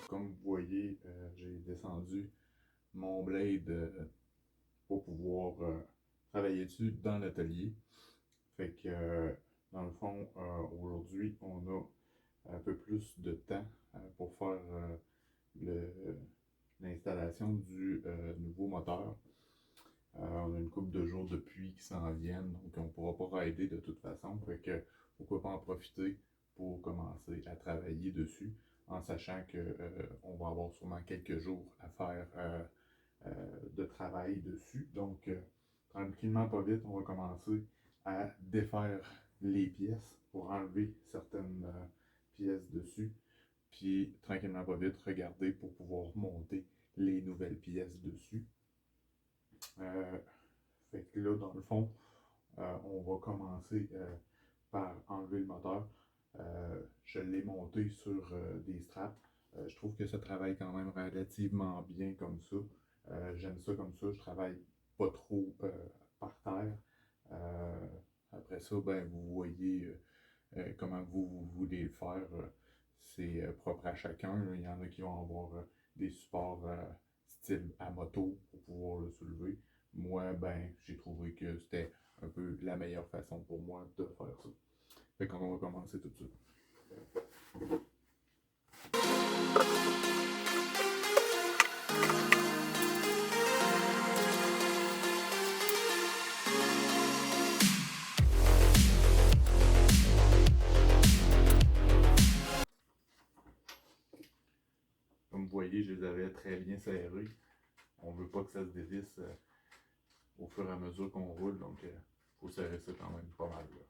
comme vous voyez, j'ai descendu mon blade pour pouvoir travailler dessus dans l'atelier. Fait que, dans le fond, aujourd'hui, on a un peu plus de temps pour faire l'installation du nouveau moteur. On a une couple de jours de pluie qui s'en viennent, donc on ne pourra pas rider de toute façon. Fait que pourquoi pas en profiter pour commencer à travailler dessus, en sachant que on va avoir sûrement quelques jours à faire de travail dessus. Donc, tranquillement, pas vite, on va commencer à défaire les pièces pour enlever certaines pièces dessus. Puis, tranquillement, pas vite, regarder pour pouvoir monter les nouvelles pièces dessus. Fait que là, dans le fond, on va commencer par enlever le moteur. Je l'ai monté sur des straps. Je trouve que ça travaille quand même relativement bien comme ça. J'aime ça comme ça. Je travaille pas trop par terre. Après ça, ben, vous voyez comment vous voulez le faire. C'est propre à chacun. Là. Il y en a qui vont avoir des supports style à moto pour pouvoir le soulever. Moi, ben, j'ai trouvé que c'était un peu la meilleure façon pour moi de faire ça. Fait qu'on va commencer tout de suite. Comme vous voyez, je les avais très bien serrés. On ne veut pas que ça se dévisse au fur et à mesure qu'on roule, donc il faut serrer ça quand même pas mal. Là.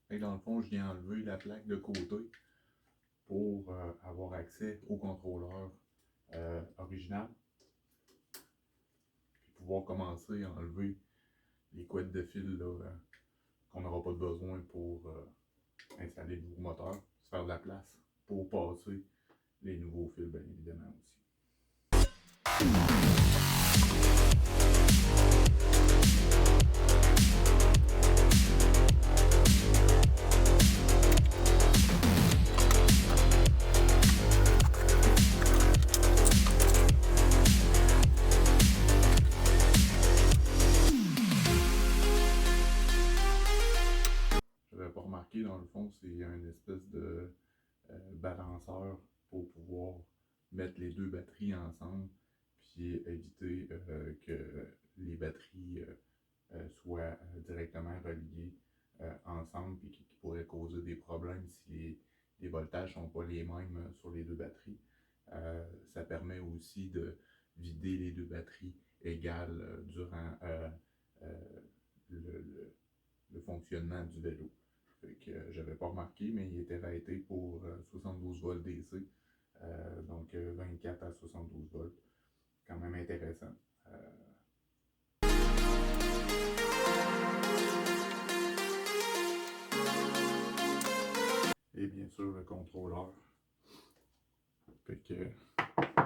Et dans le fond, je viens enlever la plaque de côté pour avoir accès au contrôleur original. Puis pouvoir commencer à enlever les couettes de fil là, qu'on n'aura pas besoin pour installer le nouveau moteur, se faire de la place pour passer les nouveaux fils, bien évidemment aussi. Dans le fond, c'est une espèce de balanceur pour pouvoir mettre les deux batteries ensemble puis éviter que les batteries soient directement reliées ensemble et qui pourraient causer des problèmes si les voltages ne sont pas les mêmes sur les deux batteries. Ça permet aussi de vider les deux batteries égales durant le fonctionnement du vélo. Fait que j'avais pas remarqué, mais il était raté pour 72 volts DC, donc 24 à 72 volts. Quand même intéressant. bien sûr le contrôleur. Fait que,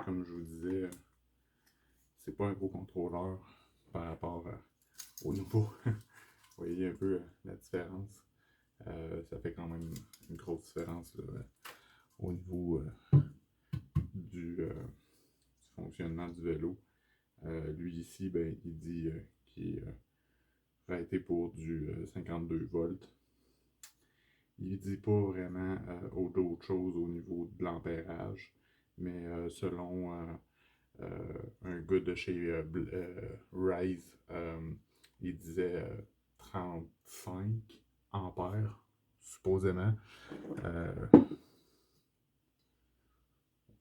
comme je vous disais, c'est pas un gros contrôleur par rapport au nouveau. Vous voyez un peu la différence. Ça fait quand même une grosse différence là, au niveau du fonctionnement du vélo. Lui ici, ben, il dit qu'il est raté pour du 52 volts. Il dit pas vraiment d'autres choses au niveau de l'ampérage, mais selon un gars de chez Rise, il disait 35 ampères, supposément. On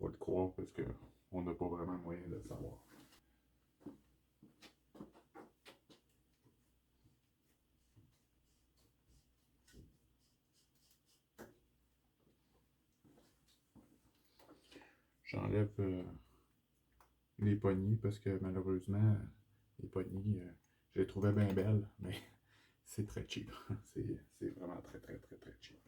va le croire parce qu'on n'a pas vraiment moyen de le savoir. J'enlève les poignées parce que malheureusement, les poignées, je les trouvais bien belles, mais c'est très cheap. C'est vraiment très, très, très, très cheap.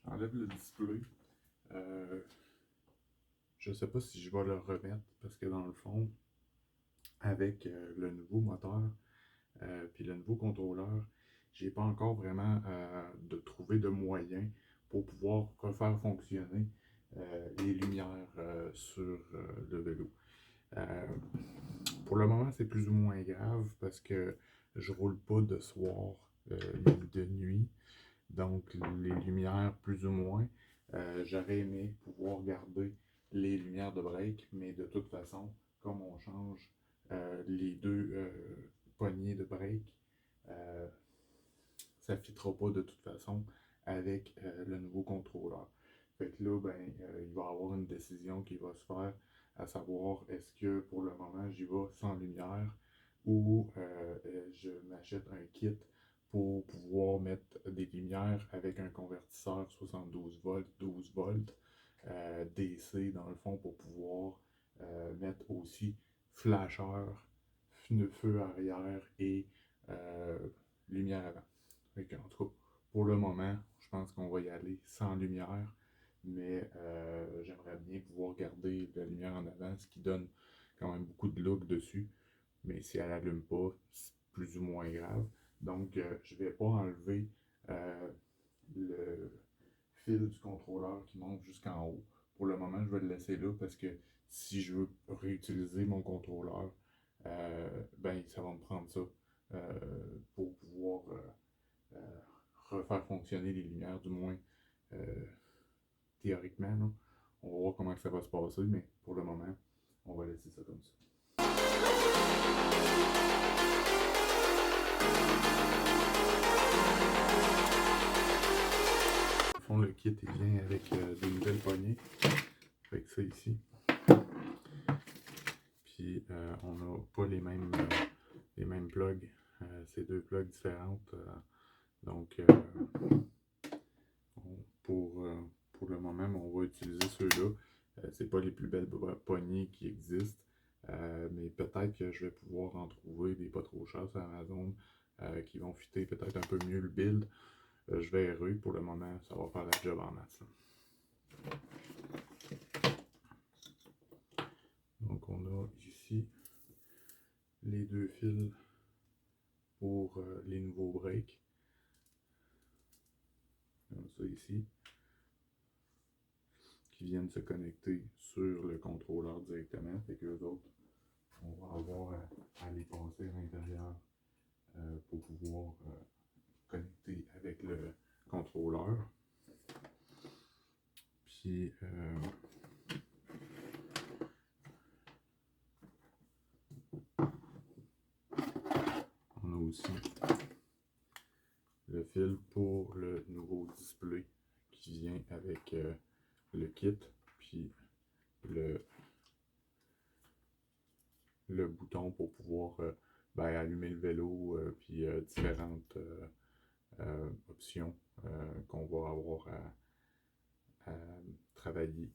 J'enlève le display. Je ne sais pas si je vais le remettre parce que dans le fond, avec le nouveau moteur puis le nouveau contrôleur, j'ai pas encore vraiment de trouvé de moyens pour pouvoir refaire fonctionner les lumières sur le vélo. Pour le moment, c'est plus ou moins grave parce que je roule pas de soir ni de nuit. Donc, les lumières, plus ou moins, j'aurais aimé pouvoir garder les lumières de break, mais de toute façon, comme on change les deux poignées de break, ça ne fitera pas de toute façon avec le nouveau contrôleur. Fait que là, ben, il va y avoir une décision qui va se faire, à savoir est-ce que pour le moment j'y vais sans lumière ou je m'achète un kit pour pouvoir mettre des lumières avec un convertisseur 72 volts, 12 volts, DC dans le fond pour pouvoir mettre aussi flasheur, feu arrière et lumière avant. En tout cas, pour le moment, je pense qu'on va y aller sans lumière, mais j'aimerais bien pouvoir garder la lumière en avant, ce qui donne quand même beaucoup de look dessus. Mais si elle n'allume pas, c'est plus ou moins grave. Donc, je ne vais pas enlever le fil du contrôleur qui monte jusqu'en haut. Pour le moment, je vais le laisser là parce que si je veux réutiliser mon contrôleur, ben ça va me prendre ça pour pouvoir refaire fonctionner les lumières, du moins théoriquement. Là. On va voir comment ça va se passer, mais pour le moment, on va laisser ça comme ça. Au fond, le kit il vient avec des nouvelles poignées. Avec ça ici. Puis on n'a pas les mêmes plugs. C'est deux plugs différentes. Donc pour le moment, on va utiliser ceux-là. C'est pas les plus belles poignées qui existent. Mais peut-être que je vais pouvoir en trouver des pas trop chers sur Amazon qui vont fitter peut-être un peu mieux le build. Je verrai. Pour le moment, ça va faire la job en masse. Donc on a ici les deux fils pour les nouveaux breaks. Comme ça ici. Qui viennent se connecter sur le contrôleur directement. Fait que les autres, on va avoir à les passer à l'intérieur pour pouvoir connecter avec le contrôleur. Puis on a aussi le fil pour le nouveau display qui vient avec le kit, puis le bouton pour pouvoir allumer le vélo, puis différentes options qu'on va avoir à travailler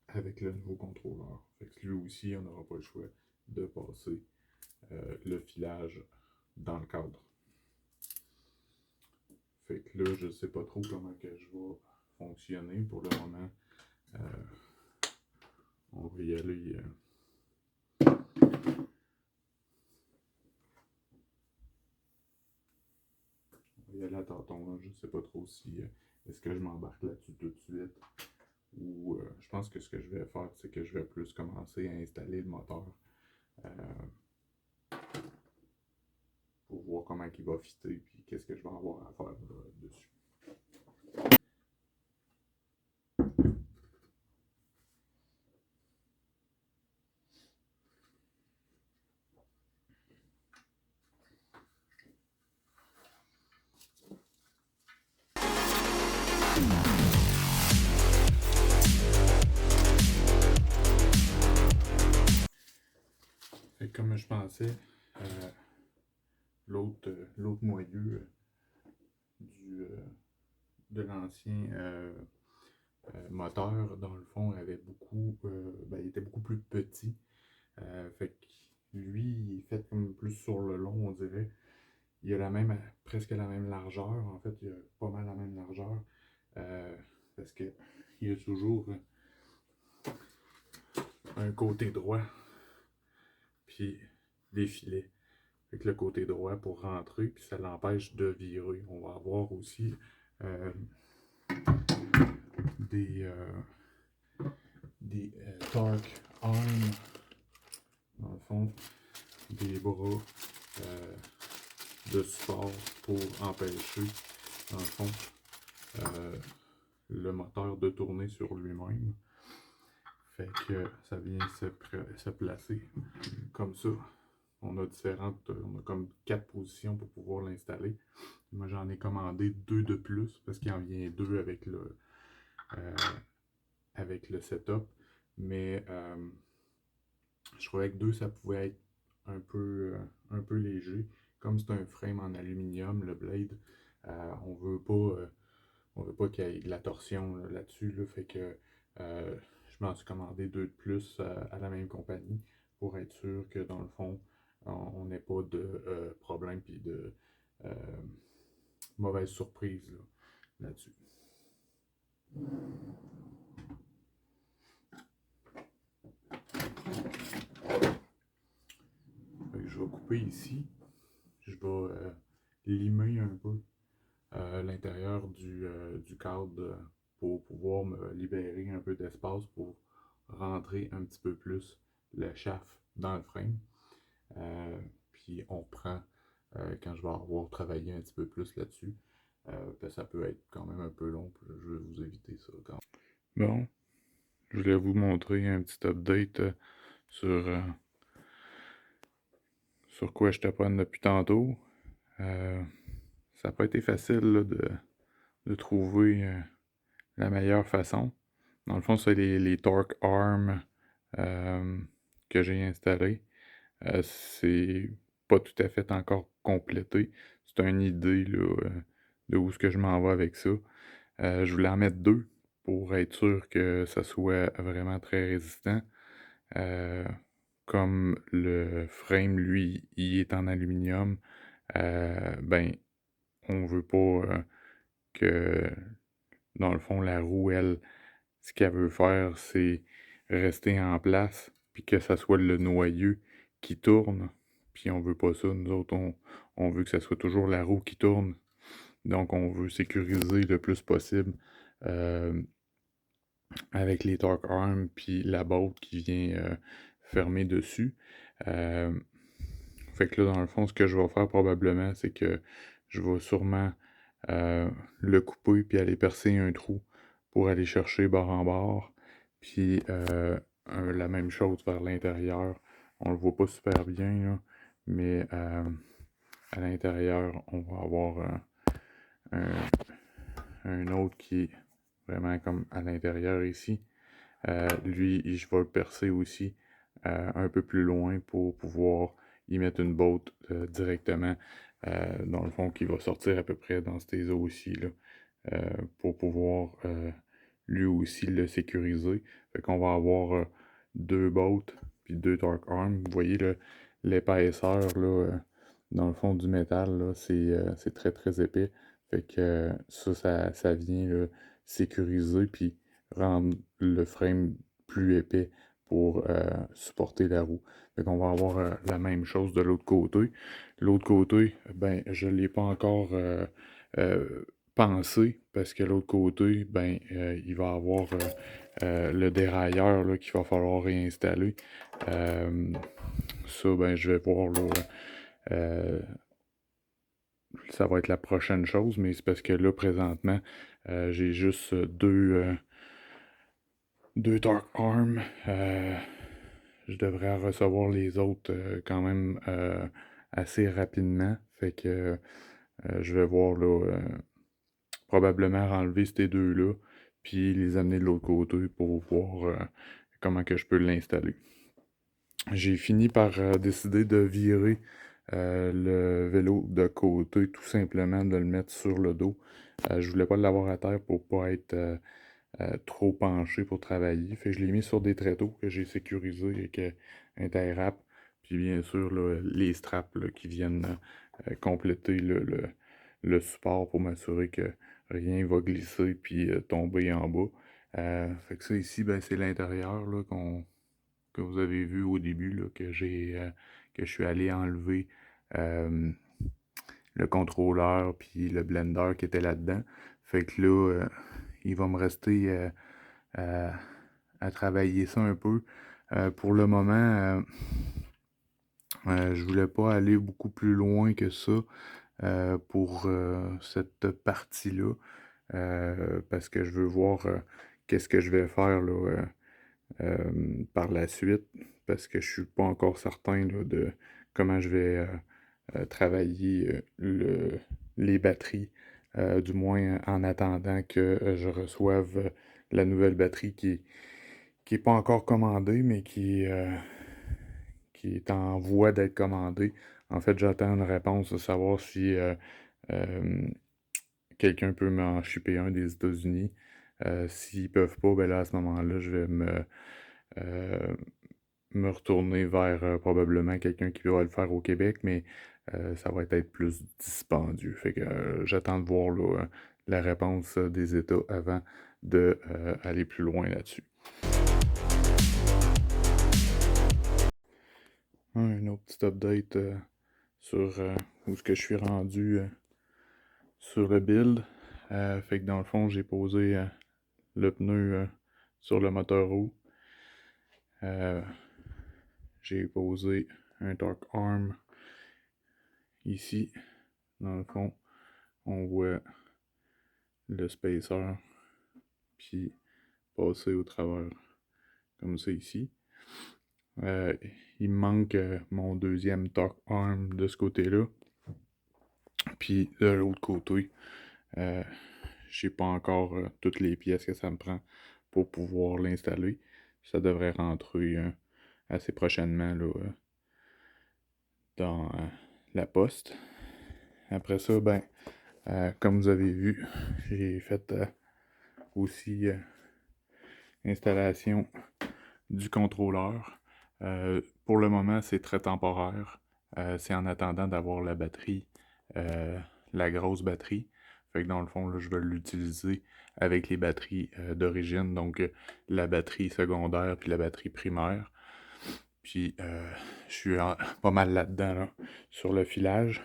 avec le nouveau contrôleur. Fait que lui aussi, on n'aura pas le choix de passer le filage dans le cadre. Fait que là, je sais pas trop comment que je vais fonctionner pour le moment. On va y aller. On va y aller à tâtons. Là. Je sais pas trop si est-ce que je m'embarque là-dessus tout de suite. Ou je pense que ce que je vais faire, c'est que je vais plus commencer à installer le moteur pour voir comment il va fitter puis qu'est-ce que je vais avoir à faire dessus. Fait que comme je pensais, l'autre moyeu de l'ancien moteur, dans le fond, avait beaucoup, il était beaucoup plus petit. Fait que lui, il est fait comme plus sur le long, on dirait. Il a presque la même largeur. En fait, il a pas mal la même largeur. Parce que il y a toujours un côté droit, puis des filets. Fait que le côté droit pour rentrer, puis ça l'empêche de virer. On va avoir aussi des torque arms, dans le fond, des bras de support pour empêcher, dans le fond, le moteur de tourner sur lui-même. Fait que ça vient se placer comme ça. On a comme 4 positions pour pouvoir l'installer. Moi, j'en ai commandé 2 de plus parce qu'il en vient 2 avec le setup. Mais je trouvais que 2, ça pouvait être un peu léger. Comme c'est un frame en aluminium, le blade, on veut pas qu'il y ait de la torsion là-dessus. Fait que je m'en suis commandé 2 de plus à la même compagnie pour être sûr que dans le fond, on n'ait pas de problème puis de mauvaise surprise là-dessus. Je vais couper ici. Je vais limer un peu l'intérieur du cadre pour pouvoir me libérer un peu d'espace pour rentrer un petit peu plus le shaft dans le frame. Puis on prend quand je vais avoir travaillé un petit peu plus là-dessus. Ça peut être quand même un peu long. Je vais vous éviter ça. Bon, je voulais vous montrer un petit update sur quoi je taponne depuis tantôt. Ça n'a pas été facile là, de trouver la meilleure façon. Dans le fond, c'est les torque arms que j'ai installés. C'est pas tout à fait encore complété. C'est une idée là, de où est-ce que je m'en vais avec ça. Je voulais en mettre 2 pour être sûr que ça soit vraiment très résistant. Comme le frame, lui, il est en aluminium, on veut pas que, dans le fond, la roue, elle, ce qu'elle veut faire, c'est rester en place, puis que ça soit le noyau qui tourne. Puis on veut pas ça. Nous autres, on veut que ça soit toujours la roue qui tourne. Donc, on veut sécuriser le plus possible avec les torque arms, puis la botte qui vient fermer dessus. Fait que là, dans le fond, ce que je vais faire probablement, c'est que je vais sûrement le couper puis aller percer un trou pour aller chercher bord en bord. Puis la même chose vers l'intérieur. On le voit pas super bien, là, mais à l'intérieur, on va avoir un autre qui est vraiment comme à l'intérieur ici. Lui, je vais le percer aussi un peu plus loin pour pouvoir ils mettent une botte directement, dans le fond, qui va sortir à peu près dans ces eaux aussi, là, pour pouvoir lui aussi le sécuriser. Fait qu'on va avoir deux bottes puis deux torque arms. Vous voyez l'épaisseur là, dans le fond du métal, là, c'est très très épais. Fait que ça vient là, sécuriser puis rendre le frame plus épais pour supporter la roue. Fait qu'on va avoir la même chose de l'autre côté. L'autre côté, ben, je ne l'ai pas encore euh, pensé parce que l'autre côté, ben, il va avoir le dérailleur là, qu'il va falloir réinstaller. Ça, ben, je vais voir là. euh, Ça va être la prochaine chose, mais c'est parce que là, présentement, j'ai juste deux Dark Arms. Je devrais recevoir les autres quand même assez rapidement. Fait que je vais voir là, probablement enlever ces deux-là, puis les amener de l'autre côté pour voir comment que je peux l'installer. J'ai fini par décider de virer le vélo de côté, tout simplement de le mettre sur le dos. Je voulais pas l'avoir à terre pour pas être trop penché pour travailler. Fait que je l'ai mis sur des tréteaux que j'ai sécurisés avec un tie wrap. Puis bien sûr, là, les straps là, qui viennent compléter le support pour m'assurer que rien va glisser puis tomber en bas. Fait que ça ici, ben, c'est l'intérieur là, que vous avez vu au début là, que je suis allé enlever euh, le contrôleur puis le blender qui était là-dedans. Fait que là, il va me rester à, à travailler ça un peu. Pour le moment, je voulais pas aller beaucoup plus loin que ça pour cette partie-là. Parce que je veux voir qu'est-ce que je vais faire là, par la suite. Parce que je suis pas encore certain là, de comment je vais travailler les batteries. Du moins en attendant que je reçoive la nouvelle batterie qui est pas encore commandée, mais qui est en voie d'être commandée. En fait, j'attends une réponse de savoir si euh, quelqu'un peut m'en shipper un des États-Unis. S'ils peuvent pas, ben là, à ce moment-là, je vais euh, me retourner vers probablement quelqu'un qui va le faire au Québec, mais ça va être plus dispendieux. Fait que j'attends de voir là, la réponse des États avant de aller plus loin là-dessus. Un autre petit update sur où est-ce que je suis rendu sur le build. Fait que dans le fond, j'ai posé le pneu sur le moteur roue. J'ai posé un torque arm ici. Dans le fond, on voit le spacer puis passer au travers comme ça ici. Euh, il me manque mon deuxième torque arm de ce côté-là. Puis de l'autre côté, je sais pas encore toutes les pièces que ça me prend pour pouvoir l'installer. Ça devrait rentrer assez prochainement là, dans la poste. Après ça, ben, comme vous avez vu, j'ai fait aussi installation du contrôleur. Pour le moment, c'est très temporaire. C'est en attendant d'avoir la batterie, euh, la grosse batterie. Fait que dans le fond, là, je vais l'utiliser avec les batteries d'origine, donc la batterie secondaire puis la batterie primaire. Puis je suis pas mal là-dedans là, sur le filage.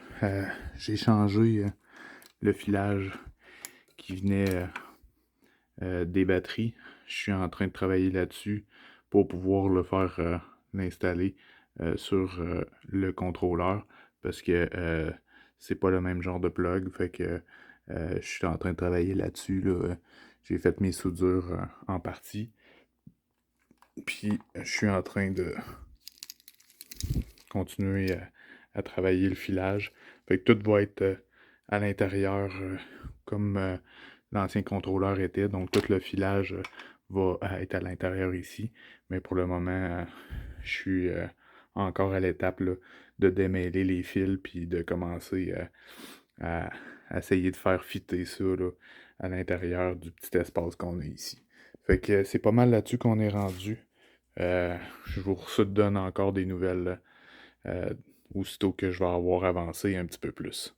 J'ai changé le filage qui venait des batteries. Je suis en train de travailler là-dessus pour pouvoir le faire l'installer sur le contrôleur parce que c'est pas le même genre de plug. Fait que je suis en train de travailler là-dessus. Là. J'ai fait mes soudures en partie. Puis je suis en train de continuer à travailler le filage. Fait que tout va être à l'intérieur comme l'ancien contrôleur était. Donc tout le filage va être à l'intérieur ici. Mais pour le moment, je suis encore à l'étape là, de démêler les fils puis de commencer à essayer de faire fitter ça là, à l'intérieur du petit espace qu'on a ici. Fait que c'est pas mal là-dessus qu'on est rendu. Je vous redonne encore des nouvelles aussitôt que je vais avoir avancé un petit peu plus.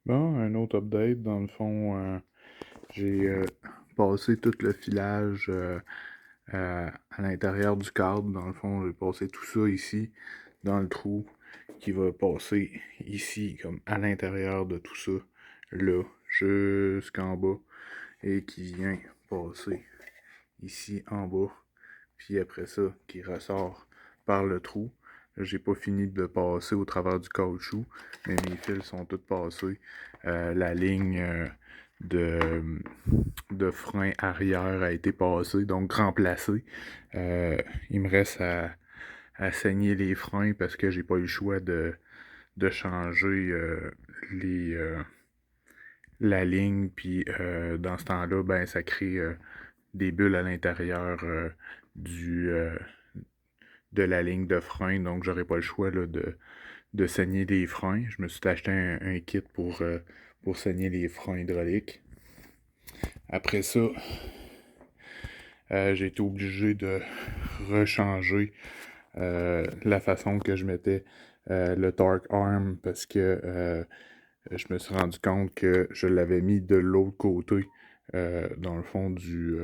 Bon, un autre update. Dans le fond, j'ai passé tout le filage à l'intérieur du cadre. Dans le fond, j'ai passé tout ça ici, dans le trou, qui va passer ici, comme à l'intérieur de tout ça, là, jusqu'en bas, et qui vient passer ici en bas, puis après ça, qui ressort par le trou. J'ai pas fini de passer au travers du caoutchouc, mais mes fils sont tous passés. La ligne de, de frein arrière a été passée, donc remplacée. Il me reste à saigner les freins parce que j'ai pas eu le choix de changer la ligne, puis dans ce temps-là, ben ça crée des bulles à l'intérieur du de la ligne de frein, donc j'aurais pas le choix là, de saigner les freins. Je me suis acheté un kit pour saigner les freins hydrauliques. Après ça, j'ai été obligé de rechanger la façon que je mettais le torque arm parce que je me suis rendu compte que je l'avais mis de l'autre côté dans le fond du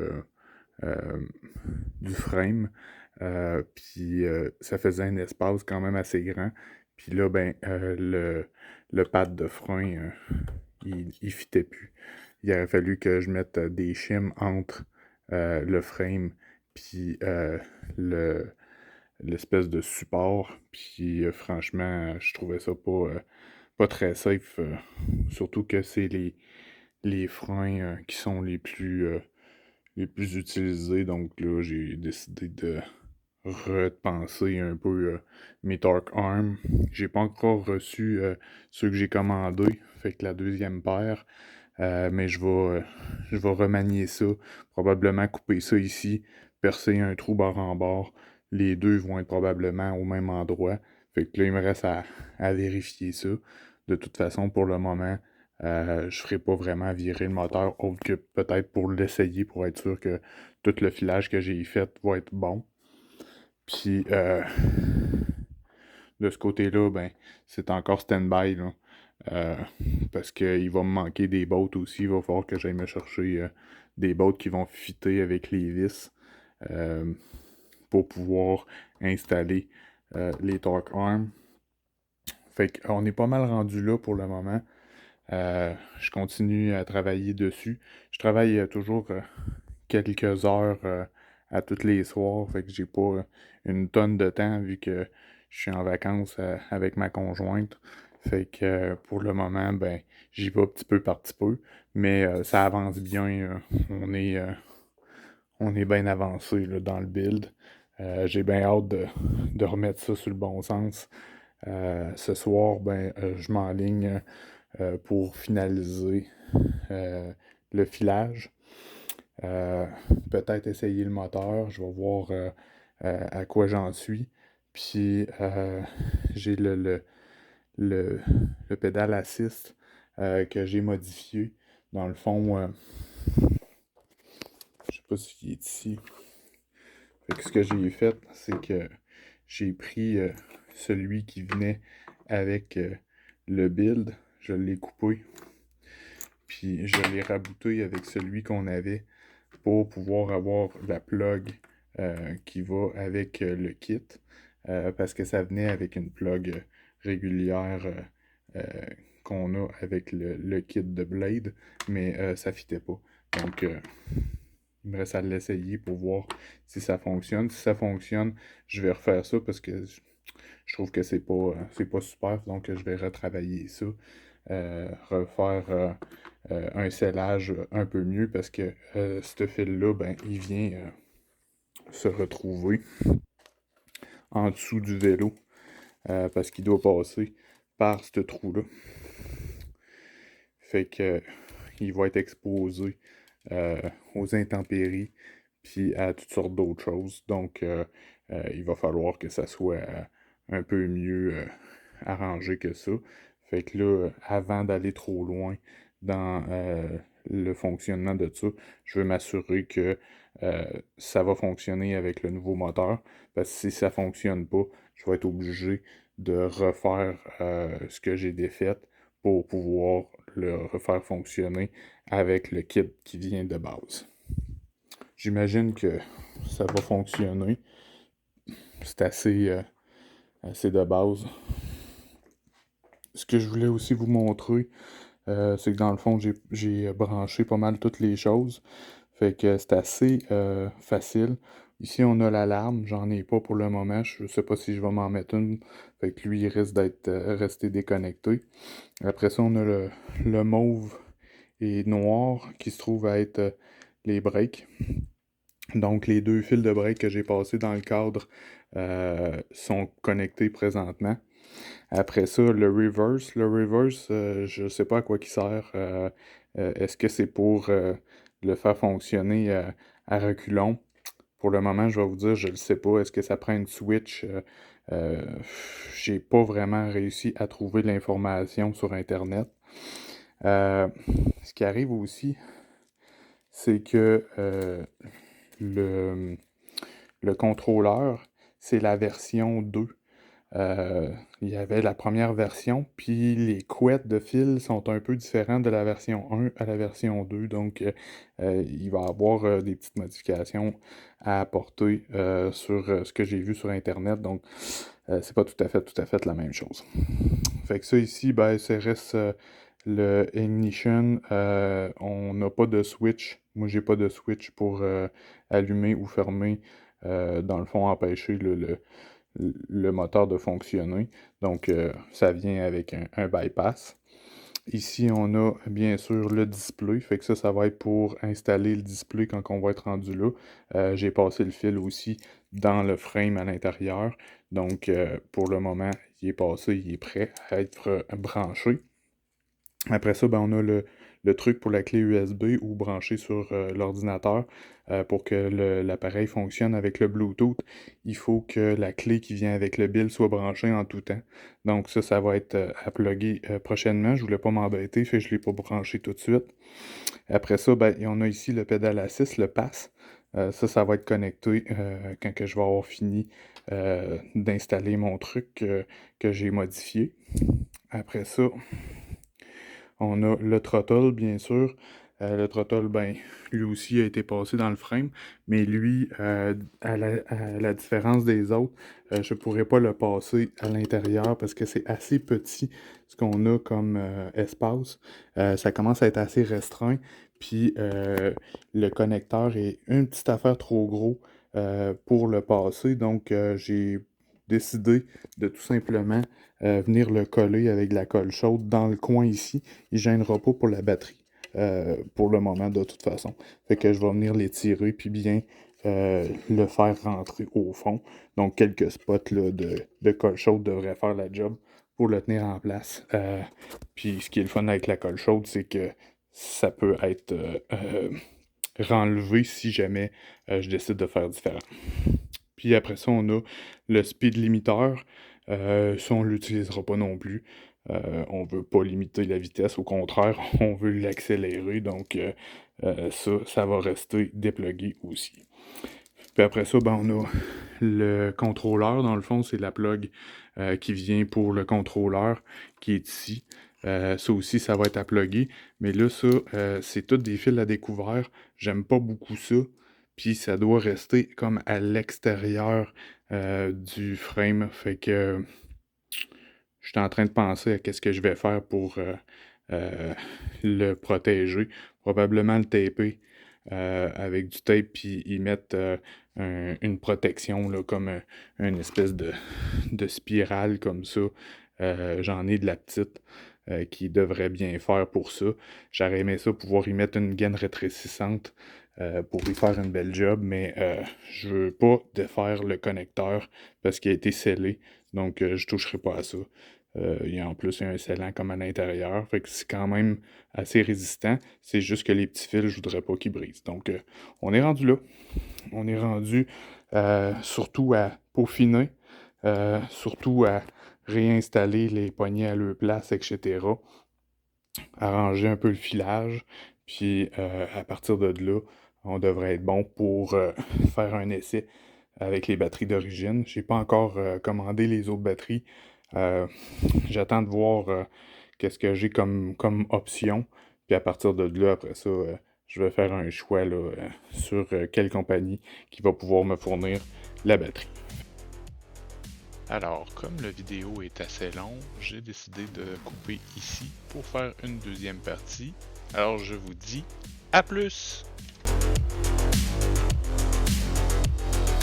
frame. Puis ça faisait un espace quand même assez grand. Puis là, ben, le pad de frein, il fitait plus. Il aurait fallu que je mette des shims entre le frame puis l'espèce de support. Puis franchement, je trouvais ça pas très safe. Surtout que c'est les freins qui sont les plus utilisés. Donc là, j'ai décidé de repenser un peu mes torque arms. J'ai pas encore reçu ceux que j'ai commandés, fait que la deuxième paire. Mais je vais remanier ça, probablement couper ça ici, percer un trou bord en bord. Les deux vont être probablement au même endroit. Fait que là, il me reste à vérifier ça. De toute façon, pour le moment, je ferai pas vraiment virer le moteur, autre que peut-être pour l'essayer, pour être sûr que tout le filage que j'ai fait va être bon. Puis de ce côté-là, ben, c'est encore stand-by, là. Euh, parce qu'il va me manquer des bottes aussi. Il va falloir que j'aille me chercher des bottes qui vont fitter avec les vis euh, pour pouvoir installer les torque arms. Fait qu'on est pas mal rendu là pour le moment. Je continue à travailler dessus. Je travaille toujours quelques heures à tous les soirs. Fait que j'ai pas une tonne de temps vu que je suis en vacances avec ma conjointe. Fait que pour le moment, ben, j'y vais petit peu par petit peu. Mais ça avance bien. On est bien avancé là, dans le build. J'ai bien hâte de remettre ça sur le bon sens. Ce soir, ben, je m'enligne pour finaliser le filage. Euh, Peut-être essayer le moteur. Je vais voir à quoi j'en suis. Puis j'ai le, le pédale assist que j'ai modifié. Dans le fond, je sais pas s'il est ici. Fait que ce que j'ai fait, c'est que j'ai pris celui qui venait avec le build, je l'ai coupé, puis je l'ai rabouté avec celui qu'on avait pour pouvoir avoir la plug qui va avec le kit, parce que ça venait avec une plug régulière qu'on a avec le kit de Blade, mais ça fitait pas. Donc, il me reste à l'essayer pour voir si ça fonctionne. Si ça fonctionne, je vais refaire ça parce que je trouve que c'est pas super, donc je vais retravailler ça. Refaire un scellage un peu mieux parce que ce fil-là, ben, il vient se retrouver en dessous du vélo parce qu'il doit passer par ce trou-là. Fait que il va être exposé aux intempéries puis à toutes sortes d'autres choses. Donc, il va falloir que ça soit un peu mieux arrangé que ça. Fait que là, avant d'aller trop loin dans le fonctionnement de ça, je veux m'assurer que ça va fonctionner avec le nouveau moteur. Parce que si ça fonctionne pas, je vais être obligé de refaire ce que j'ai défait pour pouvoir le refaire fonctionner avec le kit qui vient de base. J'imagine que ça va fonctionner. C'est assez de base. Ce que je voulais aussi vous montrer, c'est que dans le fond, j'ai branché pas mal toutes les choses. Fait que c'est assez facile. Ici, on a l'alarme. J'en ai pas pour le moment. Je sais pas si je vais m'en mettre une. Fait que lui, il risque d'être resté déconnecté. Après ça, on a le mauve et noir qui se trouve à être les breaks. Donc, les deux fils de break que j'ai passés dans le cadre sont connectés présentement. Après ça, le reverse. Le reverse, je ne sais pas à quoi il sert. Est-ce que c'est pour le faire fonctionner à reculons? Pour le moment, je vais vous dire, je ne le sais pas. Est-ce que ça prend une switch? Euh, j'ai pas vraiment réussi à trouver l'information sur Internet. Ce qui arrive aussi, c'est que le, le contrôleur, c'est la version 2. Il y avait la première version, puis les couettes de fil sont un peu différents de la version 1 à la version 2, donc il va y avoir des petites modifications à apporter sur ce que j'ai vu sur Internet, donc c'est pas tout à fait la même chose. Fait que ça ici, ben, ça reste le ignition. On n'a pas de switch. Moi, j'ai pas de switch pour allumer ou fermer. Dans le fond, empêcher le moteur de fonctionner. Donc, ça vient avec un bypass. Ici, on a bien sûr le display. Fait que ça va être pour installer le display quand on va être rendu là. J'ai passé le fil aussi dans le frame à l'intérieur. Donc, pour le moment, il est passé, il est prêt à être branché. Après ça, ben, on a le truc pour la clé USB ou branché sur l'ordinateur. Pour que l'appareil fonctionne avec le Bluetooth, il faut que la clé qui vient avec le bill soit branchée en tout temps. Donc ça va être à plugger prochainement. Je voulais pas m'embêter, fait que je ne l'ai pas branché tout de suite. Après ça, ben, on a ici le pédale à 6, le pass. Ça va être connecté quand que je vais avoir fini d'installer mon truc que j'ai modifié. Après ça, on a le throttle, bien sûr. Le throttle, ben, lui aussi a été passé dans le frame, mais lui, à la différence des autres, je ne pourrais pas le passer à l'intérieur parce que c'est assez petit ce qu'on a comme espace. Ça commence à être assez restreint, puis le connecteur est une petite affaire trop gros pour le passer, donc j'ai décidé de tout simplement venir le coller avec de la colle chaude dans le coin ici. Il ne gênera pas pour la batterie. Pour le moment, de toute façon. Fait que je vais venir l'étirer puis bien le faire rentrer au fond. Donc, quelques spots là, de colle chaude devraient faire la job pour le tenir en place. Puis, ce qui est le fun avec la colle chaude, c'est que ça peut être renlevé si jamais je décide de faire différent. Puis après ça, on a le speed limiter. Ça, on ne l'utilisera pas non plus. On ne veut pas limiter la vitesse, au contraire, on veut l'accélérer. Donc, ça va rester déplugué aussi. Puis après ça, ben, on a le contrôleur. Dans le fond, c'est la plug qui vient pour le contrôleur qui est ici. Ça aussi, ça va être à plugger. Mais là, ça, c'est tous des fils à découvert. J'aime pas beaucoup ça. Puis ça doit rester comme à l'extérieur du frame. Fait que je suis en train de penser à qu'est-ce que je vais faire pour le protéger. Probablement le taper avec du tape, puis y mettre une protection, là, comme une espèce de spirale comme ça. J'en ai de la petite qui devrait bien faire pour ça. J'aurais aimé ça pouvoir y mettre une gaine rétrécissante pour y faire une belle job, mais je veux pas défaire le connecteur parce qu'il a été scellé, donc je toucherai pas à ça. Il y a en plus un scellant comme à l'intérieur, fait que c'est quand même assez résistant. C'est juste que les petits fils, je voudrais pas qu'ils brisent. Donc, on est rendu là. On est rendu surtout à peaufiner, surtout à réinstaller les poignées à leur place, etc. Arranger un peu le filage, puis à partir de là, on devrait être bon pour faire un essai avec les batteries d'origine. J'ai pas encore commandé les autres batteries. Euh, J'attends de voir qu'est-ce que j'ai comme option. Puis à partir de là, après ça, je vais faire un choix là, sur quelle compagnie qui va pouvoir me fournir la batterie. Alors, comme la vidéo est assez longue, j'ai décidé de couper ici pour faire une deuxième partie. Alors, je vous dis à plus!